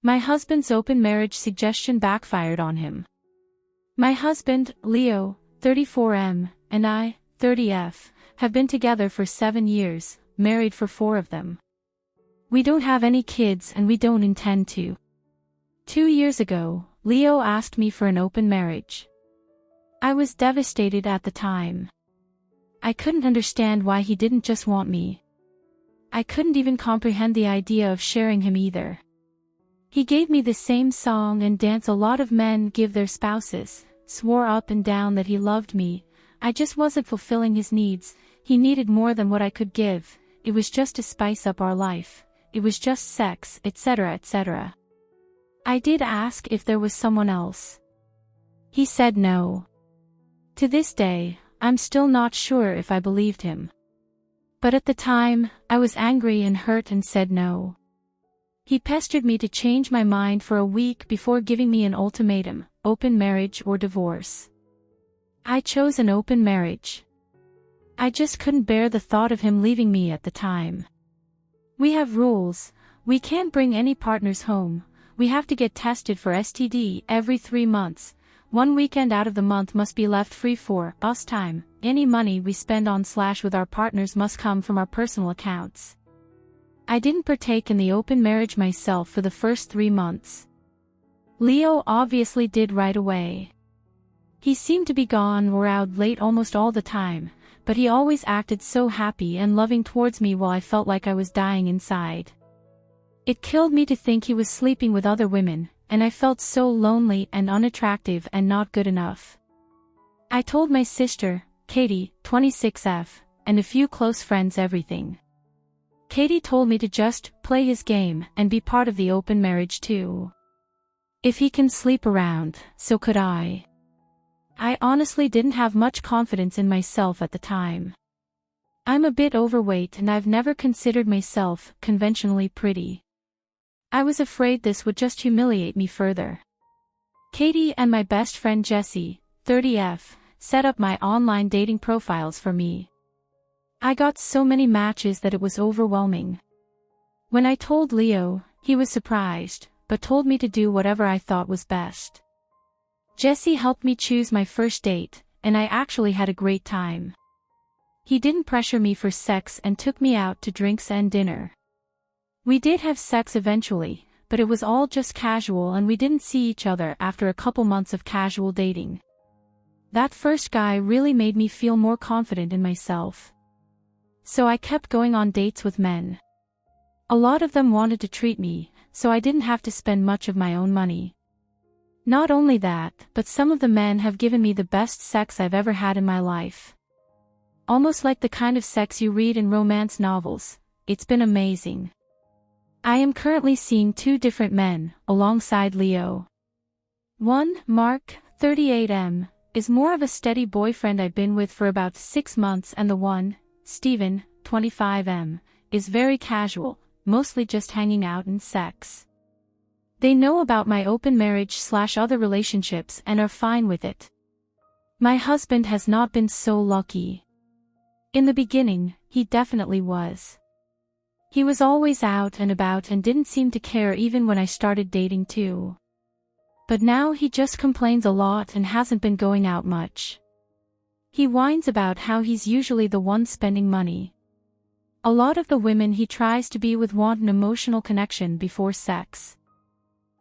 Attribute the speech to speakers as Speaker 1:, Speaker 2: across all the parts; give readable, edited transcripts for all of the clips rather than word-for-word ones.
Speaker 1: My husband's open marriage suggestion backfired on him. My husband, Leo, 34M, and I, 30F, have been together for 7 years, married for 4 of them. We don't have any kids and we don't intend to. 2 years ago, Leo asked me for an open marriage. I was devastated at the time. I couldn't understand why he didn't just want me. I couldn't even comprehend the idea of sharing him either. He gave me the same song and dance a lot of men give their spouses, swore up and down that he loved me. I just wasn't fulfilling his needs. He needed more than what I could give. It was just to spice up our life. It was just sex, etc., etc. I did ask if there was someone else. He said no. To this day, I'm still not sure if I believed him. But at the time, I was angry and hurt and said no. He pestered me to change my mind for a week before giving me an ultimatum: open marriage or divorce. I chose an open marriage. I just couldn't bear the thought of him leaving me at the time. We have rules. We can't bring any partners home. We have to get tested for STD every 3 months. 1 weekend out of the month must be left free for us time. Any money we spend on / with our partners must come from our personal accounts. I didn't partake in the open marriage myself for the first 3 months. Leo obviously did right away. He seemed to be gone or out late almost all the time, but he always acted so happy and loving towards me while I felt like I was dying inside. It killed me to think he was sleeping with other women, and I felt so lonely and unattractive and not good enough. I told my sister, Katie, 26F, and a few close friends everything. Katie told me to just play his game and be part of the open marriage too. If he can sleep around, so could I. I honestly didn't have much confidence in myself at the time. I'm a bit overweight and I've never considered myself conventionally pretty. I was afraid this would just humiliate me further. Katie and my best friend Jessie, 30F, set up my online dating profiles for me. I got so many matches that it was overwhelming. When I told Leo, he was surprised, but told me to do whatever I thought was best. Jessie helped me choose my first date, and I actually had a great time. He didn't pressure me for sex and took me out to drinks and dinner. We did have sex eventually, but it was all just casual and we didn't see each other after a couple months of casual dating. That first guy really made me feel more confident in myself. So I kept going on dates with men. A lot of them wanted to treat me, so I didn't have to spend much of my own money. Not only that, but some of the men have given me the best sex I've ever had in my life. Almost like the kind of sex you read in romance novels. It's been amazing. I am currently seeing 2 different men, alongside Leo. One, Mark, 38M, is more of a steady boyfriend I've been with for about 6 months, and the one, Steven, 25M, is very casual, mostly just hanging out and sex. They know about my open marriage / other relationships and are fine with it. My husband has not been so lucky. In the beginning, he definitely was. He was always out and about and didn't seem to care even when I started dating too. But now he just complains a lot and hasn't been going out much. He whines about how he's usually the one spending money. A lot of the women he tries to be with want an emotional connection before sex.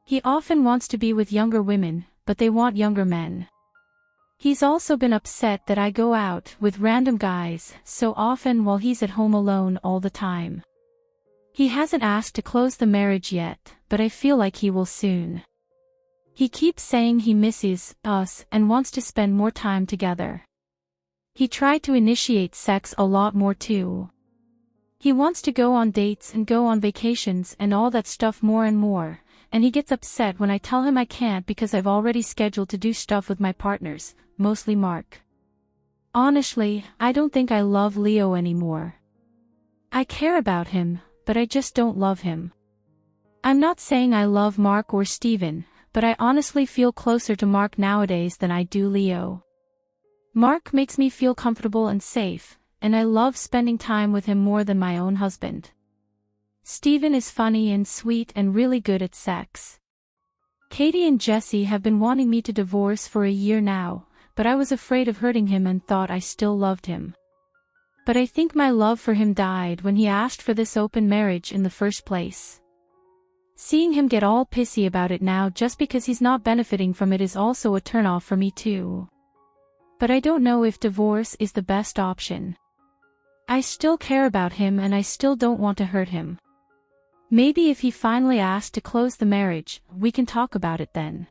Speaker 1: He often wants to be with younger women, but they want younger men. He's also been upset that I go out with random guys so often while he's at home alone all the time. He hasn't asked to close the marriage yet, but I feel like he will soon. He keeps saying he misses us and wants to spend more time together. He tried to initiate sex a lot more too. He wants to go on dates and go on vacations and all that stuff more and more, and he gets upset when I tell him I can't because I've already scheduled to do stuff with my partners, mostly Mark. Honestly, I don't think I love Leo anymore. I care about him, but I just don't love him. I'm not saying I love Mark or Steven, but I honestly feel closer to Mark nowadays than I do Leo. Mark makes me feel comfortable and safe, and I love spending time with him more than my own husband. Steven is funny and sweet and really good at sex. Katie and Jesse have been wanting me to divorce for a year now, but I was afraid of hurting him and thought I still loved him. But I think my love for him died when he asked for this open marriage in the first place. Seeing him get all pissy about it now just because he's not benefiting from it is also a turnoff for me too. But I don't know if divorce is the best option. I still care about him and I still don't want to hurt him. Maybe if he finally asked to close the marriage, we can talk about it then.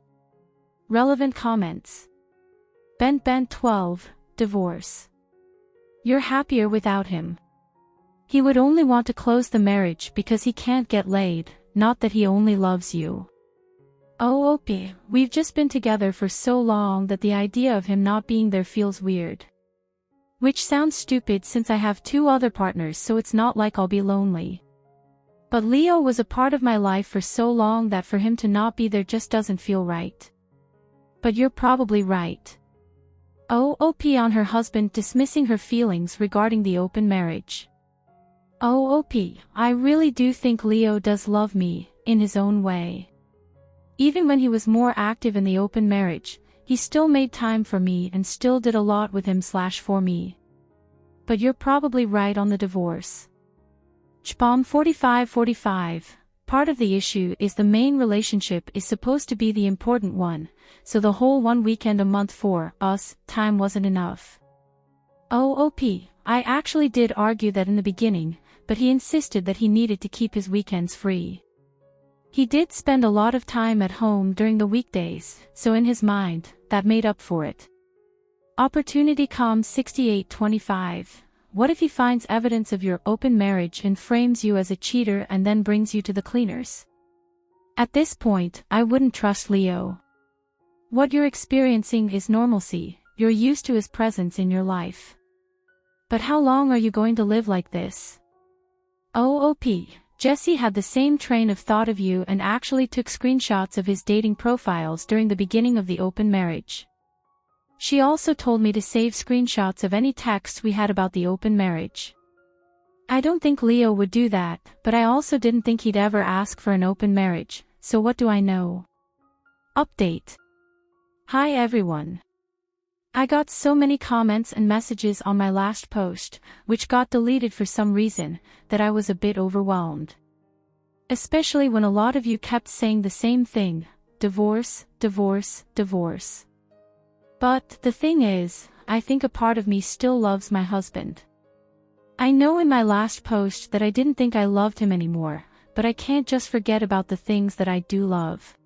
Speaker 1: Relevant comments. Bent 12, divorce. You're happier without him. He would only want to close the marriage because he can't get laid, not that he only loves you. Oh OP, we've just been together for so long that the idea of him not being there feels weird. Which sounds stupid since I have 2 other partners, so it's not like I'll be lonely. But Leo was a part of my life for so long that for him to not be there just doesn't feel right. But you're probably right. Oh OP on her husband dismissing her feelings regarding the open marriage. Oh OP, I really do think Leo does love me, in his own way. Even when he was more active in the open marriage, he still made time for me and still did a lot with him/for me. But you're probably right on the divorce. Chpom 4545, part of the issue is the main relationship is supposed to be the important one, so the whole 1 weekend a month for us, time wasn't enough. Oh OP, I actually did argue that in the beginning, but he insisted that he needed to keep his weekends free. He did spend a lot of time at home during the weekdays, so in his mind, that made up for it. Opportunity Com 6825. What if he finds evidence of your open marriage and frames you as a cheater and then brings you to the cleaners? At this point, I wouldn't trust Leo. What you're experiencing is normalcy, you're used to his presence in your life. But how long are you going to live like this? Oh OP, Jesse had the same train of thought of you and actually took screenshots of his dating profiles during the beginning of the open marriage. She also told me to save screenshots of any texts we had about the open marriage. I don't think Leo would do that, but I also didn't think he'd ever ask for an open marriage, so what do I know? Update. Hi everyone. I got so many comments and messages on my last post, which got deleted for some reason, that I was a bit overwhelmed. Especially when a lot of you kept saying the same thing, divorce, divorce, divorce. But the thing is, I think a part of me still loves my husband. I know in my last post that I didn't think I loved him anymore, but I can't just forget about the things that I do love.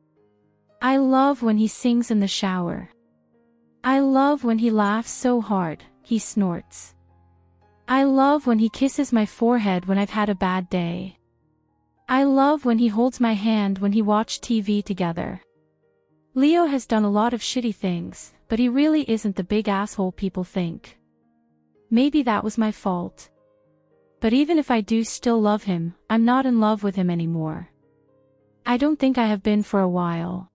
Speaker 1: I love when he sings in the shower. I love when he laughs so hard, he snorts. I love when he kisses my forehead when I've had a bad day. I love when he holds my hand when he watched TV together. Leo has done a lot of shitty things, but he really isn't the big asshole people think. Maybe that was my fault. But even if I do still love him, I'm not in love with him anymore. I don't think I have been for a while.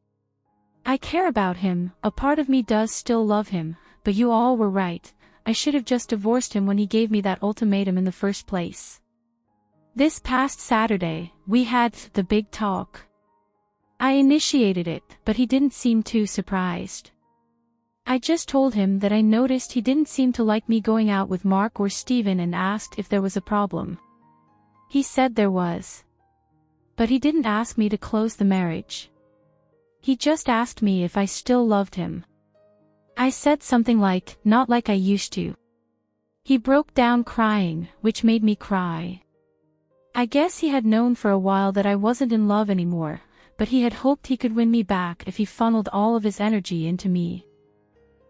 Speaker 1: I care about him, a part of me does still love him, but you all were right, I should have just divorced him when he gave me that ultimatum in the first place. This past Saturday, we had the big talk. I initiated it, but he didn't seem too surprised. I just told him that I noticed he didn't seem to like me going out with Mark or Steven and asked if there was a problem. He said there was. But he didn't ask me to close the marriage. He just asked me if I still loved him. I said something like, not like I used to. He broke down crying, which made me cry. I guess he had known for a while that I wasn't in love anymore, but he had hoped he could win me back if he funneled all of his energy into me.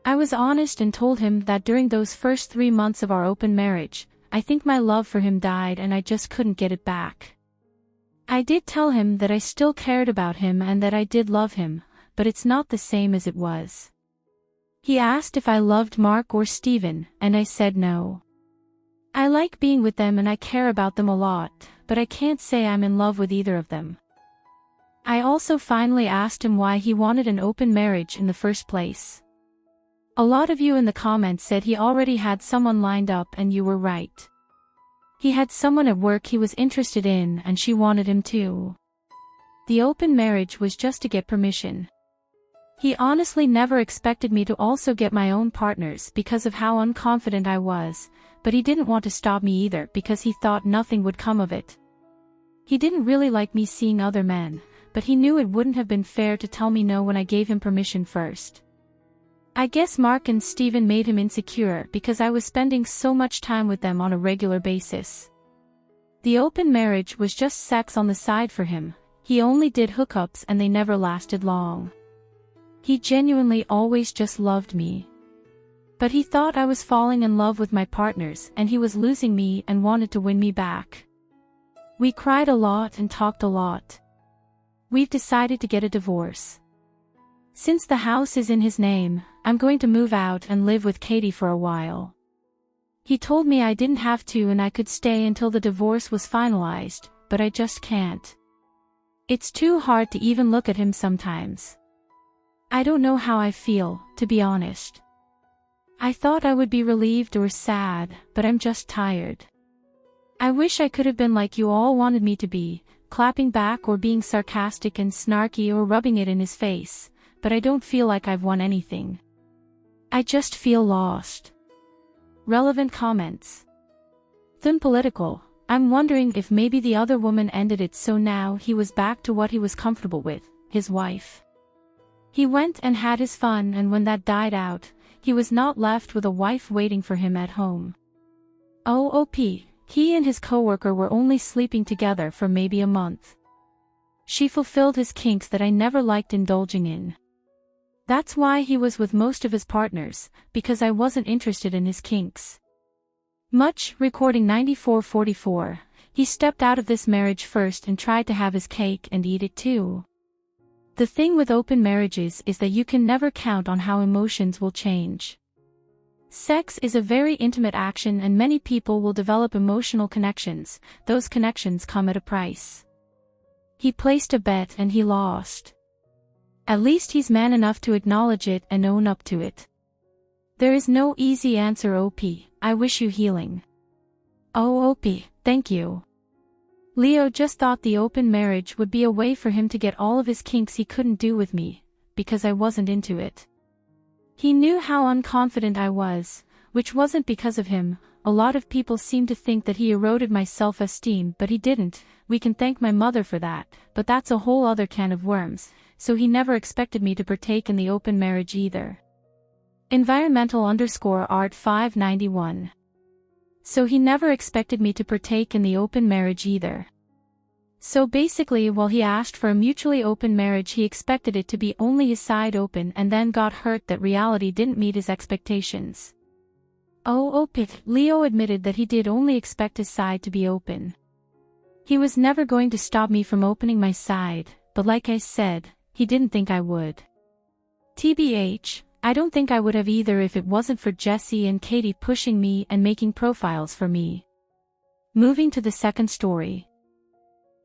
Speaker 1: I was honest and told him that during those first 3 months of our open marriage, I think my love for him died and I just couldn't get it back. I did tell him that I still cared about him and that I did love him, but it's not the same as it was. He asked if I loved Mark or Steven, and I said no. I like being with them and I care about them a lot, but I can't say I'm in love with either of them. I also finally asked him why he wanted an open marriage in the first place. A lot of you in the comments said he already had someone lined up and you were right. He had someone at work he was interested in and she wanted him too. The open marriage was just to get permission. He honestly never expected me to also get my own partners because of how unconfident I was, but he didn't want to stop me either because he thought nothing would come of it. He didn't really like me seeing other men, but he knew it wouldn't have been fair to tell me no when I gave him permission first. I guess Mark and Steven made him insecure because I was spending so much time with them on a regular basis. The open marriage was just sex on the side for him. He only did hookups and they never lasted long. He genuinely always just loved me. But he thought I was falling in love with my partners and he was losing me and wanted to win me back. We cried a lot and talked a lot. We've decided to get a divorce. Since the house is in his name, I'm going to move out and live with Katie for a while. He told me I didn't have to and I could stay until the divorce was finalized, but I just can't. It's too hard to even look at him sometimes. I don't know how I feel, to be honest. I thought I would be relieved or sad, but I'm just tired. I wish I could have been like you all wanted me to be, clapping back or being sarcastic and snarky or rubbing it in his face, but I don't feel like I've won anything. I just feel lost. Relevant comments. Then political. I'm wondering if maybe the other woman ended it so now he was back to what he was comfortable with, his wife. He went and had his fun and when that died out, he was not left with a wife waiting for him at home. OOP, he and his coworker were only sleeping together for maybe a month. She fulfilled his kinks that I never liked indulging in. That's why he was with most of his partners, because I wasn't interested in his kinks. Much, recording 9444, he stepped out of this marriage first and tried to have his cake and eat it too. The thing with open marriages is that you can never count on how emotions will change. Sex is a very intimate action and many people will develop emotional connections. Those connections come at a price. He placed a bet and he lost. At least he's man enough to acknowledge it and own up to it. There is no easy answer. OP, I wish you healing. Oh OP, thank you. Leo just thought the open marriage would be a way for him to get all of his kinks he couldn't do with me, because I wasn't into it. He knew how unconfident I was, which wasn't because of him. A lot of people seem to think that he eroded my self-esteem, but he didn't. We can thank my mother for that, but that's a whole other can of worms, so he never expected me to partake in the open marriage either. Environmental_art 591. So he never expected me to partake in the open marriage either. So basically while he asked for a mutually open marriage he expected it to be only his side open and then got hurt that reality didn't meet his expectations. Leo admitted that he did only expect his side to be open. He was never going to stop me from opening my side, but like I said, he didn't think I would. TBH, I don't think I would have either if it wasn't for Jesse and Katie pushing me and making profiles for me. Moving to the second story.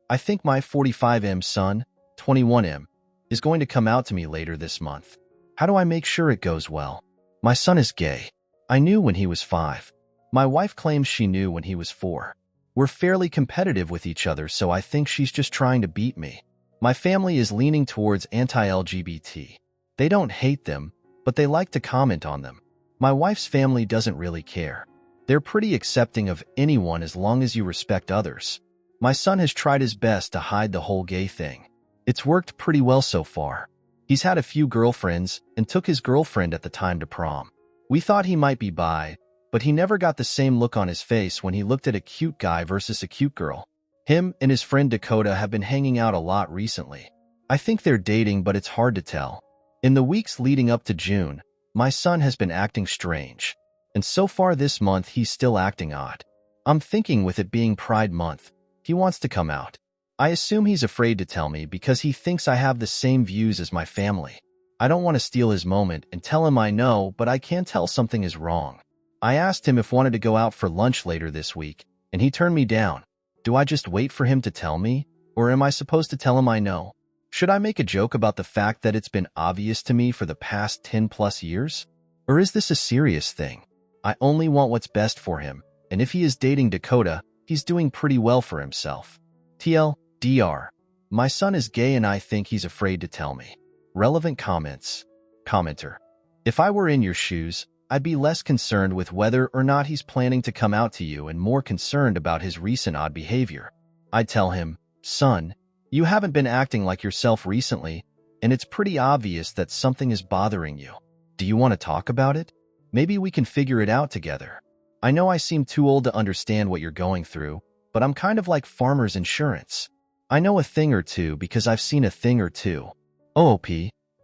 Speaker 2: I think my 45M son, 21M, is going to come out to me later this month. How do I make sure it goes well? My son is gay. I knew when he was 5. My wife claims she knew when he was 4. We're fairly competitive with each other, so I think she's just trying to beat me. My family is leaning towards anti-LGBT. They don't hate them, but they like to comment on them. My wife's family doesn't really care. They're pretty accepting of anyone as long as you respect others. My son has tried his best to hide the whole gay thing. It's worked pretty well so far. He's had a few girlfriends and took his girlfriend at the time to prom. We thought he might be bi, but he never got the same look on his face when he looked at a cute guy versus a cute girl. Him and his friend Dakota have been hanging out a lot recently. I think they're dating, but it's hard to tell. In the weeks leading up to June, my son has been acting strange. And so far this month he's still acting odd. I'm thinking with it being Pride Month, he wants to come out. I assume he's afraid to tell me because he thinks I have the same views as my family. I don't want to steal his moment and tell him I know, but I can tell something is wrong. I asked him if wanted to go out for lunch later this week, and he turned me down. Do I just wait for him to tell me, or am I supposed to tell him I know? Should I make a joke about the fact that it's been obvious to me for the past 10+ years? Or is this a serious thing? I only want what's best for him, and if he is dating Dakota, he's doing pretty well for himself. TLDR. My son is gay and I think he's afraid to tell me. Relevant comments. Commenter. If I were in your shoes, I'd be less concerned with whether or not he's planning to come out to you and more concerned about his recent odd behavior. I'd tell him, son, you haven't been acting like yourself recently, and it's pretty obvious that something is bothering you. Do you want to talk about it? Maybe we can figure it out together. I know I seem too old to understand what you're going through, but I'm kind of like farmer's insurance. I know a thing or two because I've seen a thing or two. OOP,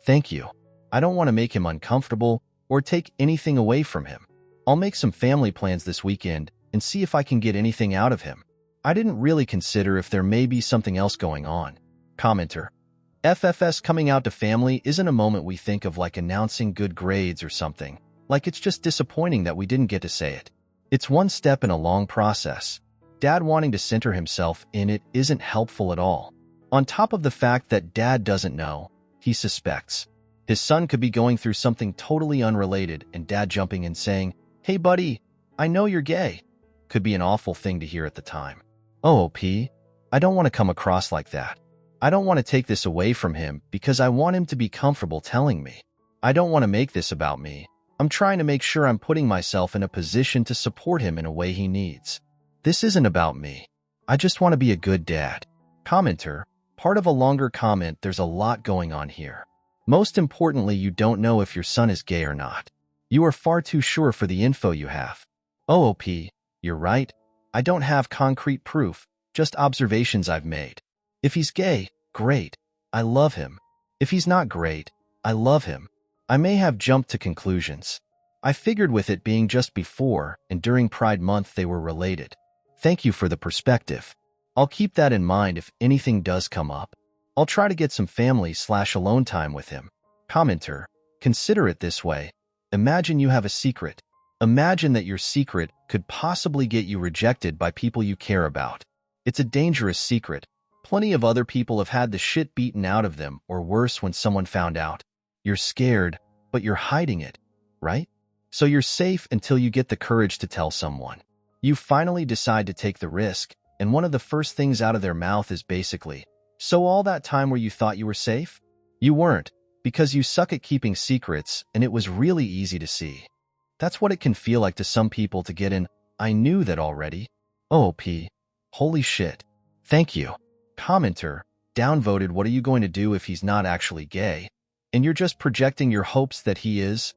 Speaker 2: thank you. I don't want to make him uncomfortable or take anything away from him. I'll make some family plans this weekend and see if I can get anything out of him. I didn't really consider if there may be something else going on. Commenter. FFS coming out to family isn't a moment we think of like announcing good grades or something. Like it's just disappointing that we didn't get to say it. It's one step in a long process. Dad wanting to center himself in it isn't helpful at all. On top of the fact that Dad doesn't know, he suspects. His son could be going through something totally unrelated and Dad jumping in saying, "Hey buddy, I know you're gay," could be an awful thing to hear at the time. OOP, I don't want to come across like that. I don't want to take this away from him because I want him to be comfortable telling me. I don't want to make this about me. I'm trying to make sure I'm putting myself in a position to support him in a way he needs. This isn't about me. I just want to be a good dad. Commenter, part of a longer comment. There's a lot going on here. Most importantly, you don't know if your son is gay or not. You are far too sure for the info you have. OOP, you're right. I don't have concrete proof, just observations I've made. If he's gay, great. I love him. If he's not great, I love him. I may have jumped to conclusions. I figured with it being just before and during Pride Month they were related. Thank you for the perspective. I'll keep that in mind if anything does come up. I'll try to get some family/alone time with him. Commenter, consider it this way. Imagine you have a secret. Imagine that your secret could possibly get you rejected by people you care about. It's a dangerous secret. Plenty of other people have had the shit beaten out of them or worse when someone found out. You're scared, but you're hiding it, right? So you're safe until you get the courage to tell someone. You finally decide to take the risk, and one of the first things out of their mouth is basically, "So all that time where you thought you were safe?" You weren't, because you suck at keeping secrets, and it was really easy to see. That's what it can feel like to some people to get an "I knew that already." OOP. Holy shit. Thank you. Commenter, downvoted. What are you going to do if he's not actually gay? And you're just projecting your hopes that he is?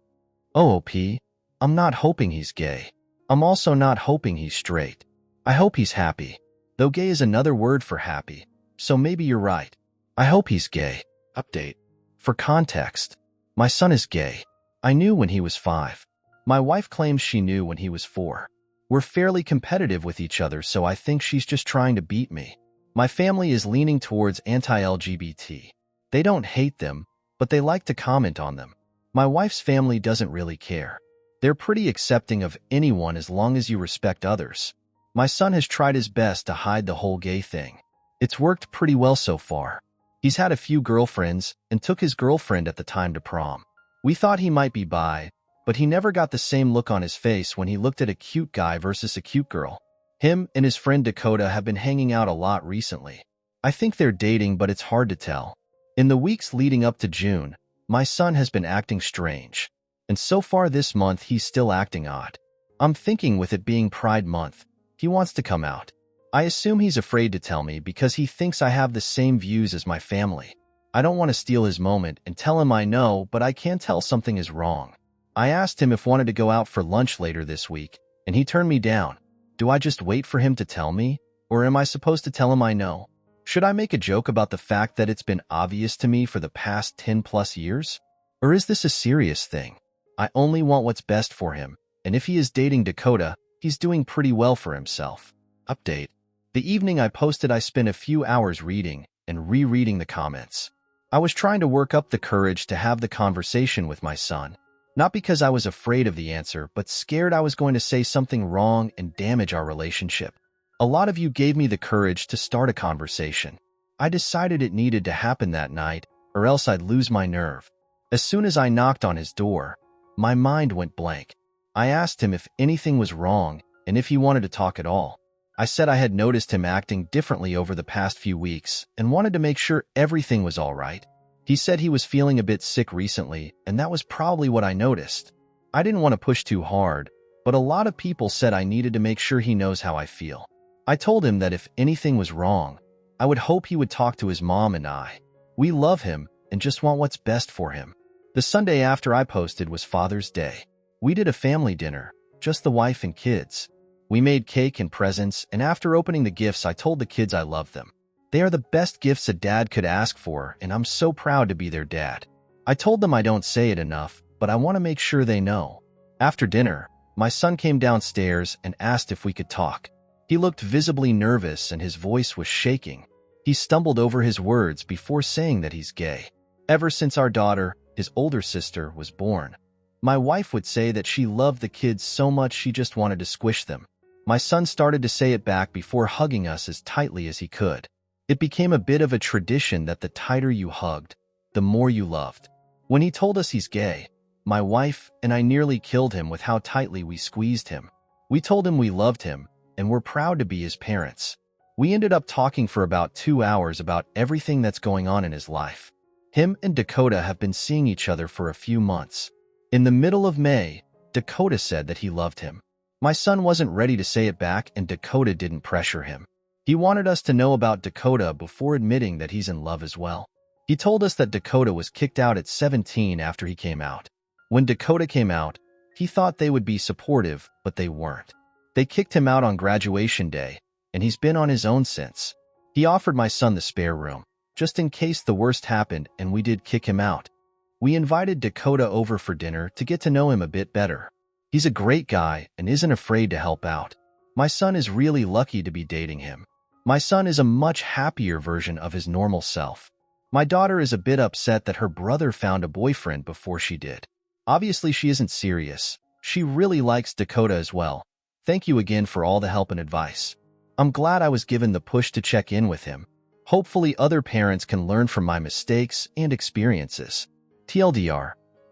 Speaker 2: OOP. I'm not hoping he's gay. I'm also not hoping he's straight. I hope he's happy. Though gay is another word for happy. So maybe you're right. I hope he's gay. Update. For context, my son is gay. I knew when he was 5. My wife claims she knew when he was 4. We're fairly competitive with each other, so I think she's just trying to beat me. My family is leaning towards anti-LGBT. They don't hate them, but they like to comment on them. My wife's family doesn't really care. They're pretty accepting of anyone as long as you respect others. My son has tried his best to hide the whole gay thing. It's worked pretty well so far. He's had a few girlfriends and took his girlfriend at the time to prom. We thought he might be bi, but he never got the same look on his face when he looked at a cute guy versus a cute girl. Him and his friend Dakota have been hanging out a lot recently. I think they're dating, but it's hard to tell. In the weeks leading up to June, my son has been acting strange. And so far this month, he's still acting odd. I'm thinking with it being Pride Month, he wants to come out. I assume he's afraid to tell me because he thinks I have the same views as my family. I don't want to steal his moment and tell him I know, but I can tell something is wrong. I asked him if wanted to go out for lunch later this week, and he turned me down. Do I just wait for him to tell me, or am I supposed to tell him I know? Should I make a joke about the fact that it's been obvious to me for the past 10+ years? Or is this a serious thing? I only want what's best for him, and if he is dating Dakota, he's doing pretty well for himself. Update. The evening I posted, I spent a few hours reading and rereading the comments. I was trying to work up the courage to have the conversation with my son. Not because I was afraid of the answer, but scared I was going to say something wrong and damage our relationship. A lot of you gave me the courage to start a conversation. I decided it needed to happen that night, or else I'd lose my nerve. As soon as I knocked on his door, my mind went blank. I asked him if anything was wrong and if he wanted to talk at all. I said I had noticed him acting differently over the past few weeks and wanted to make sure everything was all right. He said he was feeling a bit sick recently, and that was probably what I noticed. I didn't want to push too hard, but a lot of people said I needed to make sure he knows how I feel. I told him that if anything was wrong, I would hope he would talk to his mom and I. We love him and just want what's best for him. The Sunday after I posted was Father's Day. We did a family dinner, just the wife and kids. We made cake and presents, and after opening the gifts, I told the kids I loved them. They are the best gifts a dad could ask for, and I'm so proud to be their dad. I told them I don't say it enough, but I want to make sure they know. After dinner, my son came downstairs and asked if we could talk. He looked visibly nervous and his voice was shaking. He stumbled over his words before saying that he's gay. Ever since our daughter, his older sister, was born, my wife would say that she loved the kids so much she just wanted to squish them. My son started to say it back before hugging us as tightly as he could. It became a bit of a tradition that the tighter you hugged, the more you loved. When he told us he's gay, my wife and I nearly killed him with how tightly we squeezed him. We told him we loved him and were proud to be his parents. We ended up talking for about 2 hours about everything that's going on in his life. Him and Dakota have been seeing each other for a few months. In the middle of May, Dakota said that he loved him. My son wasn't ready to say it back, and Dakota didn't pressure him. He wanted us to know about Dakota before admitting that he's in love as well. He told us that Dakota was kicked out at 17 after he came out. When Dakota came out, he thought they would be supportive, but they weren't. They kicked him out on graduation day, and he's been on his own since. He offered my son the spare room, just in case the worst happened and we did kick him out. We invited Dakota over for dinner to get to know him a bit better. He's a great guy and isn't afraid to help out. My son is really lucky to be dating him. My son is a much happier version of his normal self. My daughter is a bit upset that her brother found a boyfriend before she did. Obviously, she isn't serious. She really likes Dakota as well. Thank you again for all the help and advice. I'm glad I was given the push to check in with him. Hopefully, other parents can learn from my mistakes and experiences. TLDR,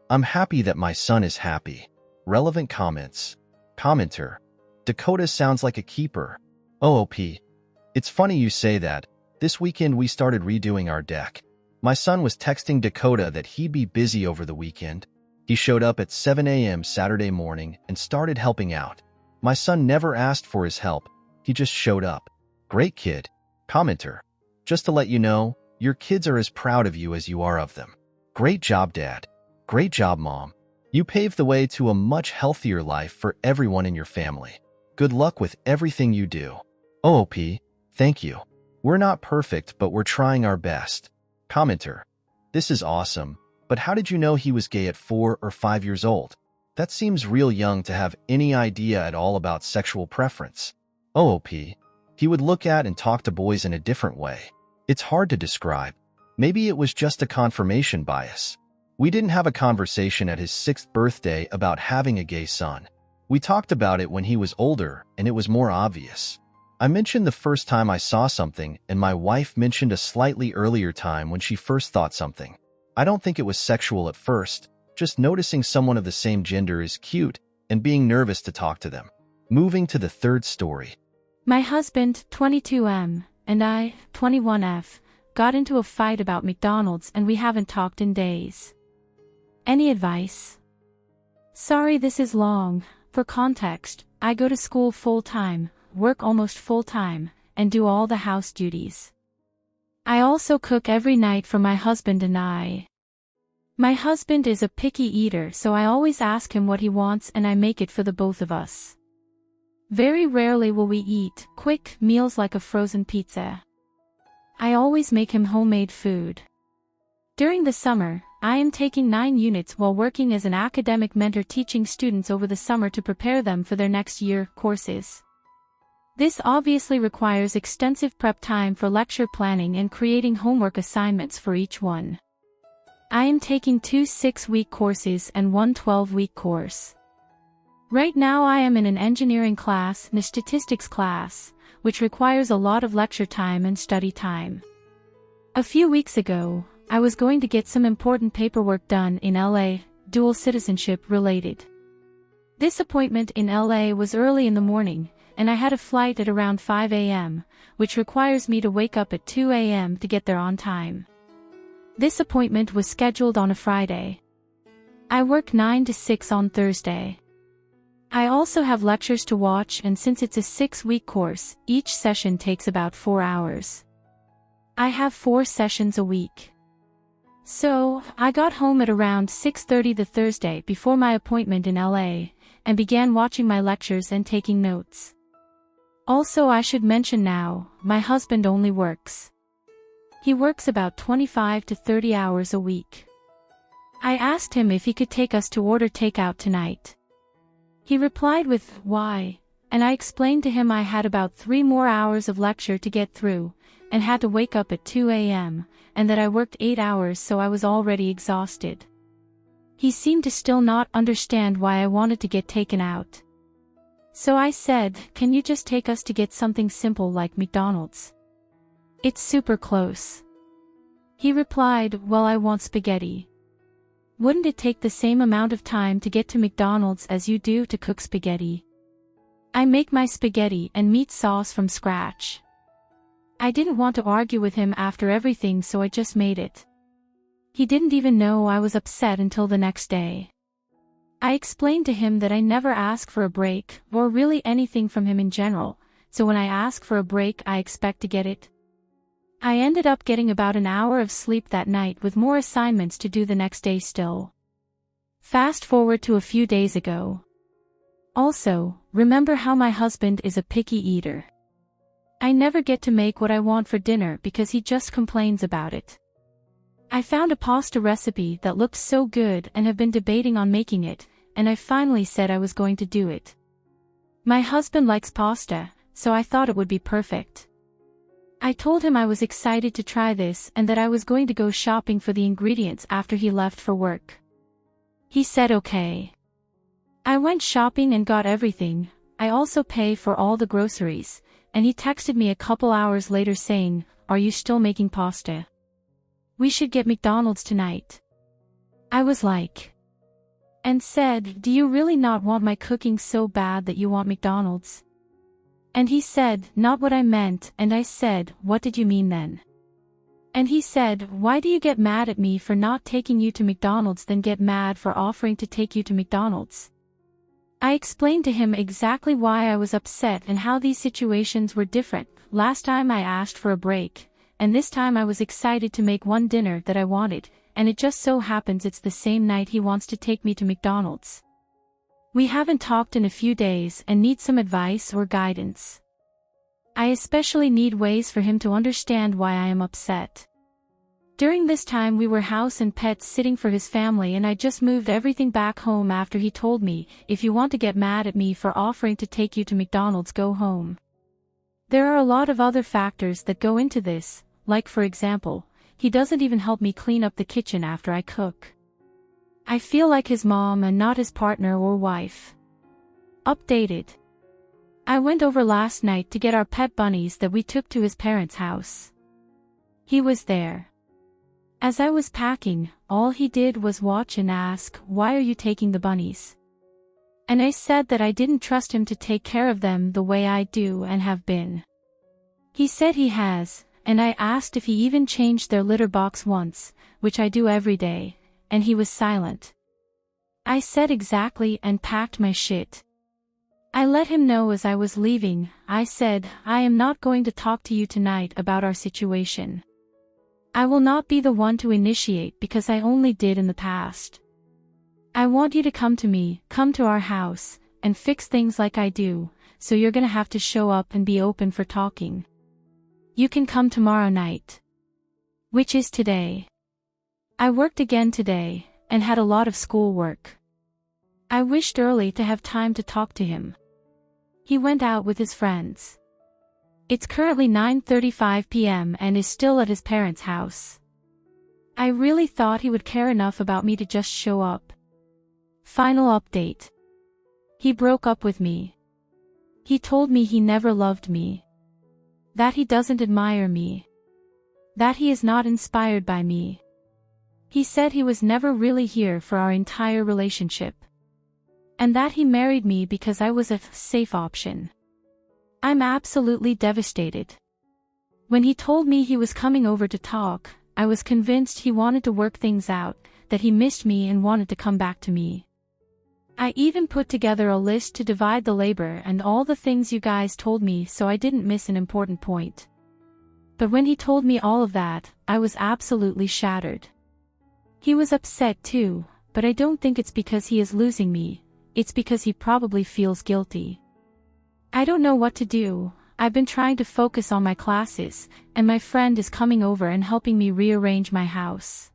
Speaker 2: I'm happy that my son is happy. Relevant comments. Commenter. Dakota sounds like a keeper. OOP. It's funny you say that. This weekend we started redoing our deck. My son was texting Dakota that he'd be busy over the weekend. He showed up at 7 a.m. Saturday morning and started helping out. My son never asked for his help. He just showed up. Great kid. Commenter. Just to let you know, your kids are as proud of you as you are of them. Great job, Dad. Great job, Mom. You paved the way to a much healthier life for everyone in your family. Good luck with everything you do. OOP. Thank you. We're not perfect, but we're trying our best. Commenter. This is awesome, but how did you know he was gay at 4 or 5 years old? That seems real young to have any idea at all about sexual preference. OOP. He would look at and talk to boys in a different way. It's hard to describe. Maybe it was just a confirmation bias. We didn't have a conversation at his 6th birthday about having a gay son. We talked about it when he was older, and it was more obvious. I mentioned the first time I saw something, and my wife mentioned a slightly earlier time when she first thought something. I don't think it was sexual at first, just noticing someone of the same gender is cute and being nervous to talk to them. Moving to the third story.
Speaker 1: My husband, 22M, and I, 21F, got into a fight about McDonald's and we haven't talked in days. Any advice? Sorry, this is long. For context, I go to school full-time, work almost full-time, and do all the house duties. I also cook every night for my husband and I. My husband is a picky eater, so I always ask him what he wants and I make it for the both of us. Very rarely will we eat quick meals like a frozen pizza. I always make him homemade food. During the summer, I am taking 9 units while working as an academic mentor, teaching students over the summer to prepare them for their next year courses. This obviously requires extensive prep time for lecture planning and creating homework assignments for each one. I am taking 2 6-week courses and 1 12-week course. Right now I am in an engineering class and a statistics class, which requires a lot of lecture time and study time. A few weeks ago, I was going to get some important paperwork done in LA, dual citizenship related. This appointment in LA was early in the morning, and I had a flight at around 5 a.m., which requires me to wake up at 2 a.m. to get there on time. This appointment was scheduled on a Friday. I work 9 to 6 on Thursday. I also have lectures to watch, and since it's a 6-week course, each session takes about 4 hours. I have 4 sessions a week. So, I got home at around 6:30 the Thursday before my appointment in LA, and began watching my lectures and taking notes. Also, I should mention now, my husband only works. He works about 25 to 30 hours a week. I asked him if he could take us to order takeout tonight. He replied with, "Why?" And I explained to him I had about 3 more hours of lecture to get through, and had to wake up at 2 a.m., and that I worked 8 hours, so I was already exhausted. He seemed to still not understand why I wanted to get taken out. So I said, "Can you just take us to get something simple like McDonald's? It's super close." He replied, "Well, I want spaghetti." Wouldn't it take the same amount of time to get to McDonald's as you do to cook spaghetti? I make my spaghetti and meat sauce from scratch. I didn't want to argue with him after everything, so I just made it. He didn't even know I was upset until the next day. I explained to him that I never ask for a break, or really anything from him in general, so when I ask for a break I expect to get it. I ended up getting about an hour of sleep that night with more assignments to do the next day still. Fast forward to a few days ago. Also, remember how my husband is a picky eater. I never get to make what I want for dinner because he just complains about it. I found a pasta recipe that looked so good and have been debating on making it, and I finally said I was going to do it. My husband likes pasta, so I thought it would be perfect. I told him I was excited to try this and that I was going to go shopping for the ingredients after he left for work. He said okay. I went shopping and got everything. I also pay for all the groceries, and he texted me a couple hours later saying, "Are you still making pasta? We should get McDonald's tonight." I was like, and said, "Do you really not want my cooking so bad that you want McDonald's?" And he said, "Not what I meant," and I said, "What did you mean then?" And he said, "Why do you get mad at me for not taking you to McDonald's then get mad for offering to take you to McDonald's?" I explained to him exactly why I was upset and how these situations were different. Last time I asked for a break, and this time I was excited to make one dinner that I wanted, and it just so happens it's the same night he wants to take me to McDonald's. We haven't talked in a few days and need some advice or guidance. I especially need ways for him to understand why I am upset. During this time we were house and pets sitting for his family, and I just moved everything back home after he told me, "If you want to get mad at me for offering to take you to McDonald's, go home." There are a lot of other factors that go into this, like for example, he doesn't even help me clean up the kitchen after I cook. I feel like his mom and not his partner or wife. Updated. I went over last night to get our pet bunnies that we took to his parents' house. He was there. As I was packing, all he did was watch and ask, "Why are you taking the bunnies?" And I said that I didn't trust him to take care of them the way I do and have been. He said he has, and I asked if he even changed their litter box once, which I do every day, and he was silent. I said exactly and packed my shit. I let him know as I was leaving. I said, "I am not going to talk to you tonight about our situation. I will not be the one to initiate because I only did in the past. I want you to come to me, come to our house, and fix things like I do, so you're gonna have to show up and be open for talking. You can come tomorrow night." Which is today. I worked again today, and had a lot of schoolwork. I wished early to have time to talk to him. He went out with his friends. It's currently 9:35 p.m. and is still at his parents' house. I really thought he would care enough about me to just show up. Final update. He broke up with me. He told me he never loved me. That he doesn't admire me. That he is not inspired by me. He said he was never really here for our entire relationship. And that he married me because I was a safe option. I'm absolutely devastated. When he told me he was coming over to talk, I was convinced he wanted to work things out, that he missed me and wanted to come back to me. I even put together a list to divide the labor and all the things you guys told me so I didn't miss an important point. But when he told me all of that, I was absolutely shattered. He was upset too, but I don't think it's because he is losing me, it's because he probably feels guilty. I don't know what to do. I've been trying to focus on my classes, and my friend is coming over and helping me rearrange my house.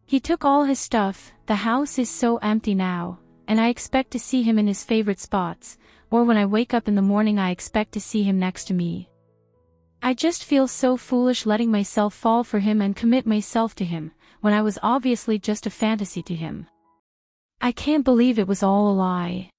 Speaker 1: He took all his stuff, the house is so empty now, and I expect to see him in his favorite spots, or when I wake up in the morning I expect to see him next to me. I just feel so foolish letting myself fall for him and commit myself to him, when I was obviously just a fantasy to him. I can't believe it was all a lie.